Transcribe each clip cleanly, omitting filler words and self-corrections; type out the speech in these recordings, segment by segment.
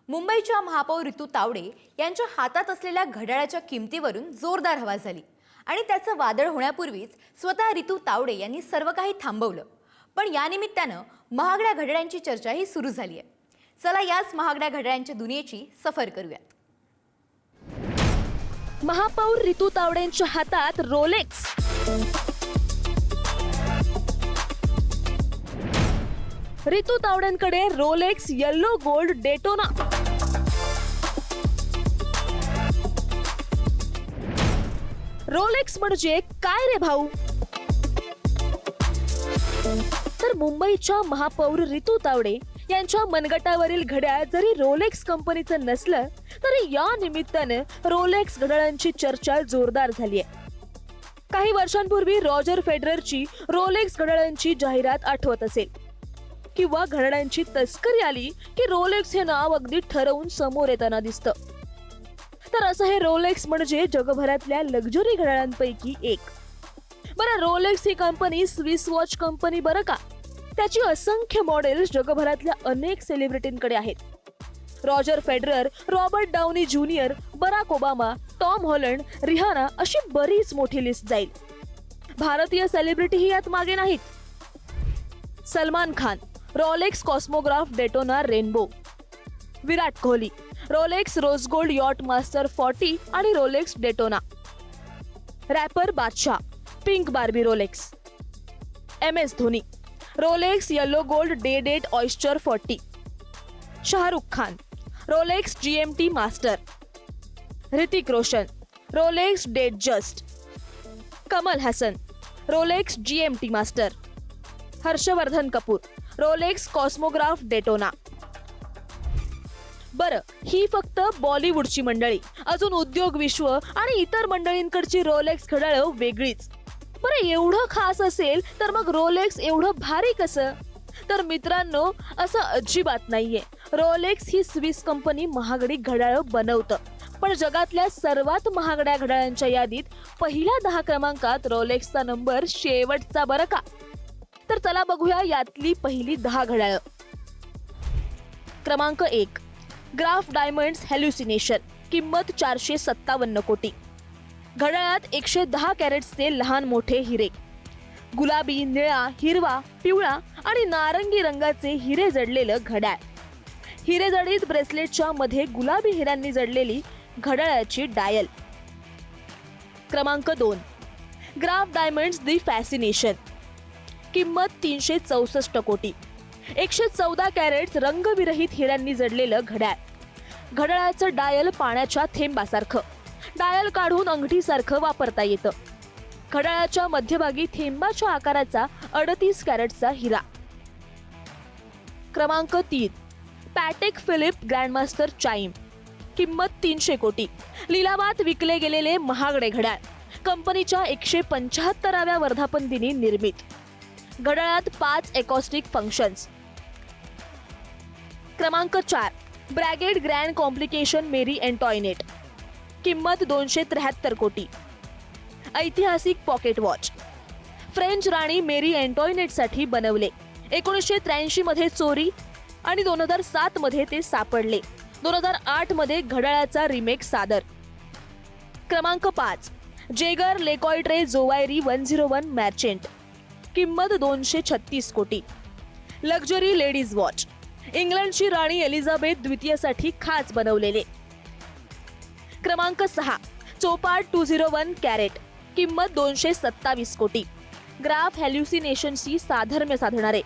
मुंबईच्या महापौर ऋतू तावडे यांच्या हातात असलेल्या घड्याळाच्या किमतीवरून जोरदार हवा झाली आणि त्याचं वादळ होण्यापूर्वीच स्वतः ऋतू तावडे यांनी सर्व काही थांबवलं. पण या निमित्तानं महागड्या घड्याळांची चर्चाही सुरू झाली आहे. चला याच महागड्या घड्याळांच्या दुनियेची सफर करूयात. महापौर ऋतू तावडेंच्या हातात रोलेक्स. ऋतू तावडेंकडे Rolex yellow gold Daytona. Rolex म्हणजे काय रे भाऊ? तर मुंबईच्या महापौर ऋतू तावडे यांच्या मनगटावरील घड्याळ जरी रोलेक्स कंपनीचं नसलं तरी या निमित्तानं रोलेक्स घड्याळांची चर्चा जोरदार झाली आहे. काही वर्षांपूर्वी रॉजर फेडररची रोलेक्स घड्याळांची जाहिरात आठवत असेल किंवा घड्याळांची तस्करी आली की रोलेक्स हे नाव अगदी ठरवून समोर येताना दिसतं. तर असं हे रोलेक्स म्हणजे जगभरातल्या लक्झरी घड्याळांपैकी एक. बरं, रोलेक्स ही कंपनी स्विस वॉच कंपनी बरं का. त्याची असंख्य मॉडेल्स जगभरातल्या अनेक सेलिब्रिटींकडे आहेत. Roger Federer, Robert Downey junior, Barack Obama, Tom Holland, Rihanna अशी बरीच मोठी लिस्ट जाईल. भारतीय सेलिब्रिटीही यात मागे नाहीत. Salman Khan, Rolex Cosmograph Daytona Rainbow. Virat Kohli, Rolex rose gold Yacht Master 40 आणि Rolex Daytona. Rapper Badshah, pink Barbie Rolex. MS Dhoni, Rolex yellow gold Day Date Oyster 40. Shahrukh Khan, Rolex GMT Master. Hrithik Roshan, Rolex Datejust. Kamal Haasan, Rolex GMT Master. Harshvardhan Kapoor, Rolex Cosmograph Daytona. बरं, ही फक्त बॉलिवूडची मंडळी. अजून उद्योग विश्व आणि इतर मंडळींकडची रोलेक्स घड्याळं वेगळीच. बरं, एवढं खास असेल तर मग रोलेक्स एवढं भारी कसं? तर मित्रांनो, असं अजिबात नाहीये. रोलेक्स ही स्विस कंपनी महागडी घड्याळं बनवतं, पण जगातल्या सर्वात महागड्या घड्याळांच्या यादीत पहिल्या 10 क्रमांकात रोलेक्सचा नंबर शेवटचा बरं का. तर चला बघूया यातली पहिली 10 घड्याळं. क्रमांक 1, ग्राफ डायमंड्स हॅल्युसिनेशन. किंमत 457 कोटी. घड्याळात 110 कॅरेट्सचे लहान मोठे हिरे. गुलाबी, निळा, हिरवा, पिवळा आणि नारंगी रंगाचे हिरे जडलेलं घड्याळ. हिरे जडित ब्रेसलेटच्या मध्ये गुलाबी हिऱ्यांनी जडलेली घड्याळाची डायल. क्रमांक 2, ग्राफ डायमंड्स दी फॅसिनेशन. किंमत 364 कोटी. 114 कॅरेट्स रंगविरहित हिऱ्यांनी जडलेलं घड्याळ. घड्याळाचं डायल पाण्याच्या थेंबासारखं. डायल काढून अंगठीसारखं वापरता येतं. घड्याळाच्या मध्यभागी थेंबाच्या आकाराचा 38 कॅरेटचा हिरा. क्रमांक 3, पॅटेक फिलिप ग्रँडमास्टर चाईम. किंमत 300 कोटी. लिलावात विकले गेलेले महागडे घड्याळ. कंपनीच्या 175व्या वर्धापन दिनी निर्मित. घड्याळात 5 एकॉस्टिक फंक्शन्स. क्रमांक 4, ब्रॅगेट ग्रँड कॉम्प्लिकेशन मेरी एंटॉयनेट. किंमत 273 कोटी. ऐतिहासिक पॉकेट वॉच. फ्रेंच राणी मेरी एंटॉयनेटसाठी बनवले. 1983 मध्ये चोरी आणि 2007 मध्ये ते सापडले. 2008 मध्ये घड्याळाचा रिमेक सादर. क्रमांक 5, जेगर लेकॉइड्रे जोवायरी 101 मॅर्चेंट. किंमत 236 कोटी. Luxury ladies watch. इंग्लंडची राणी एलिझाबेथ द्वितीयसाठी खास बनवलेले. क्रमांक 6, चोपार्ड 201 कॅरेट. किंमत 227 कोटी. ग्राफ हॅल्युसिनेशनशी साधर्म्य साधणारे.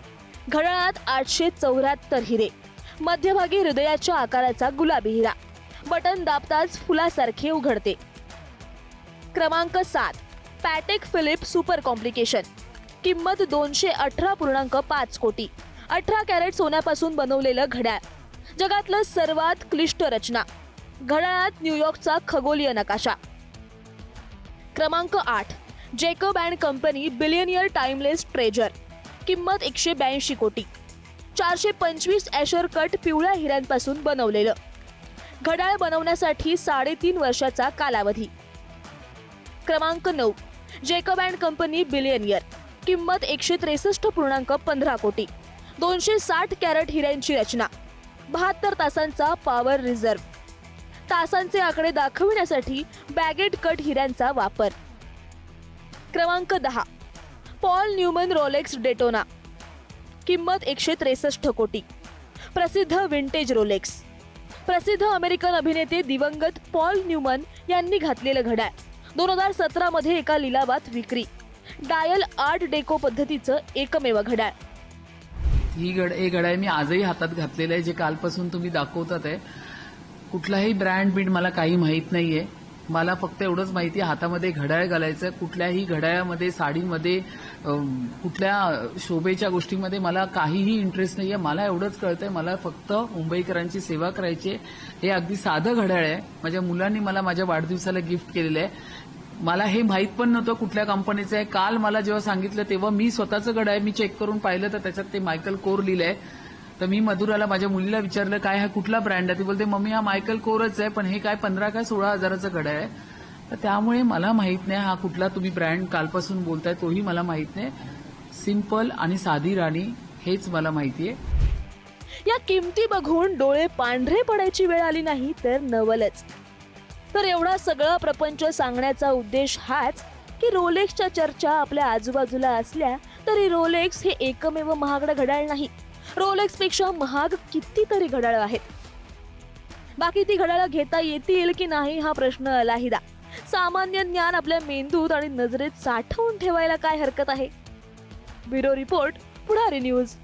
घड्याळात 874 हिरे. मध्यभागी हृदयाच्या आकाराचा गुलाबी हिरा. बटन दाबताच फुलासारखे उघडते. क्रमांक 7, पॅटेक फिलिप सुपर कॉम्प्लिकेशन. किंमत 218.5 कोटी. 18 कॅरेट सोन्यापासून बनवलेलं घड्याळ. जगातलं सर्वात क्लिष्ट रचना. घड्याळात न्यूयॉर्कचा खगोलीय नकाशा. क्रमांक 8, Jacob and company billionaire timeless treasure. किंमत 182 कोटी. 425 ॲशर कट पिवळ्या हिऱ्यांपासून बनवलेलं. घड्याळ बनवण्यासाठी 3.5 वर्षाचा कालावधी. क्रमांक 9, जेकब अँड कंपनी बिलियनियर. किंमत 163.15 कोटी. 260 कॅरेट हिऱ्यांची रचना. 72 तासांचा पॉवर रिझर्व्ह, तासांचे आकडे दाखविण्यासाठी बॅगेट कट हिऱ्यांचा वापर. क्रमांक 10, पॉल न्यूमन रोलेक्स डेटोना, किंमत 163 कोटी. प्रसिद्ध विंटेज रोलेक्स. प्रसिद्ध अमेरिकन अभिनेते दिवंगत पॉल न्यूमन यांनी घातलेलं घड्याळ 2017 मध्ये एका लिलावात विक्री. डायल आर्ट डेको पद्धतीचं एकमेव घड्याळ. हे घड्याळ मी आजही हातात घातलेलं आहे, जे कालपासून तुम्ही दाखवतात आहे. कुठलाही ब्रँड बीड मला काही माहीत नाहीये. मला फक्त एवढंच माहिती आहे, हातामध्ये घड्याळ घालायचं. कुठल्याही घड्याळामध्ये, साडीमध्ये, कुठल्या शोभेच्या गोष्टीमध्ये मला काहीही इंटरेस्ट नाहीये. मला एवढंच कळतंय, मला फक्त मुंबईकरांची सेवा करायची. हे अगदी साधं घड्याळ आहे. माझ्या मुलांनी मला माझ्या वाढदिवसाला गिफ्ट केलेलं आहे. मला हे माहीत पण नव्हतं कुठल्या कंपनीचं आहे. काल मला जेव्हा सांगितलं तेव्हा मी स्वतःचं घड्याळ मी चेक करून पाहिलं, तर त्याच्यात ते मायकल कोर लिहिलंय. तर मी मधुराला, माझ्या मुलीला विचारलं, काय हा कुठला ब्रँड आहे? ती बोलते, मम्मी हा मायकल कोरच आहे, पण हे काय 15 काय 16 हजाराचं घड्याळ आहे. तर त्यामुळे मला माहित नाही हा कुठला तुम्ही ब्रँड कालपासून बोलताय, तोही मला माहित नाही. सिंपल आणि साधी राणी हेच मला माहिती आहे. या किमती बघून डोळे पांढरे पडायची वेळ आली नाही तर नवलच. तर एवढा सगळा प्रपंच सांगण्याचा उद्देश हाच की रोलेक्सच्या चर्चा आपल्या आजूबाजूला असल्या तरी रोलेक्स हे एकमेव महागडं घड्याळ नाही. रोलेक्स पेक्षा महाग कितीतरी घड्याळ आहेत. बाकी ती घड्याळं घेता येतील की नाही हा प्रश्न अलाहिदा. सामान्य ज्ञान आपल्या मेंदूत आणि नजरेत साठवून ठेवायला काय हरकत आहे. ब्युरो रिपोर्ट, पुढारी न्यूज.